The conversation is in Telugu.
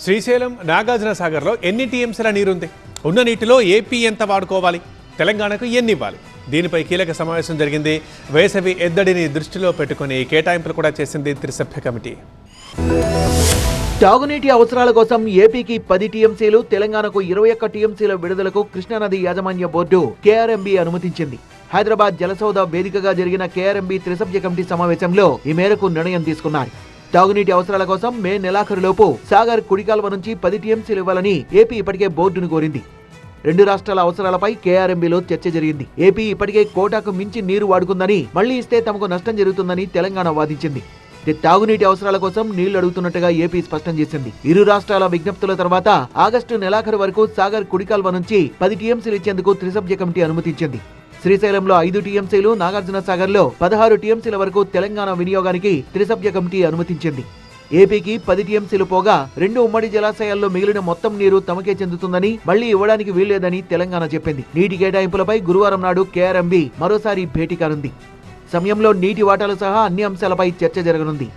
శ్రీశైలం నాగార్జున సాగర్లో ఎన్ని టీఎంసీల నీరుంది? ఉన్న నీటిలో ఏపీ ఎంత వాడుకోవాలి? తెలంగాణకు ఎన్ని ఇవ్వాలి? దీనిపై కీలక సమావేశం జరిగింది. వేసవి ఎద్దడిని దృష్టిలో పెట్టుకుని కేటాయింపులు కూడా చేసింది త్రిసభ్య కమిటీ. తాగునీటి అవసరాల కోసం ఏపీకి 10 టీఎంసీలు, తెలంగాణకు 21 టీఎంసీల విడుదలకు కృష్ణానది యాజమాన్య బోర్డు కేఆర్ఎంబీ అనుమతించింది. హైదరాబాద్ జలసౌద వేదికగా జరిగిన కేఆర్ఎంబీ త్రిసభ్య కమిటీ సమావేశంలో ఈ మేరకు నిర్ణయం తీసుకున్నారు. తాగునీటి అవసరాల కోసం మే నెలాఖరులోపు సాగర్ కుడికాల్వ నుంచి 10 టీఎంసీలు ఇవ్వాలని ఏపీ ఇప్పటికే బోర్డును కోరింది. రెండు రాష్ట్రాల అవసరాలపై కేఆర్ఎంబీలో చర్చ జరిగింది. ఏపీ ఇప్పటికే కోటాకు మించి నీరు వాడుకుందని, మళ్లీ ఇస్తే తమకు నష్టం జరుగుతుందని తెలంగాణ వాదించింది. తాగునీటి అవసరాల కోసం నీళ్లు అడుగుతున్నట్టుగా ఏపీ స్పష్టం చేసింది. ఇరు రాష్ట్రాల విజ్ఞప్తుల తర్వాత ఆగస్టు నెలాఖరు వరకు సాగర్ కుడికాల్వ నుంచి 10 టీఎంసీలు ఇచ్చేందుకు త్రిసభ్య కమిటీ అనుమతించింది. శ్రీశైలంలో 5 టీఎంసీలు, నాగార్జున సాగర్లో 16 టీఎంసీల వరకు తెలంగాణ వినియోగానికి త్రిసభ్య కమిటీ అనుమతించింది. ఏపీకి 10 టీఎంసీలు పోగా 2 ఉమ్మడి జలాశయాల్లో మిగిలిన మొత్తం నీరు తమకే చెందుతుందని, మళ్లీ ఇవ్వడానికి వీల్లేదని తెలంగాణ చెప్పింది. నీటి కేటాయింపులపై గురువారం నాడు కేఆర్ఎంబీ మరోసారి భేటీ కానుంది. సమయంలో నీటి వాటాలు సహా అన్ని అంశాలపై చర్చ జరగనుంది.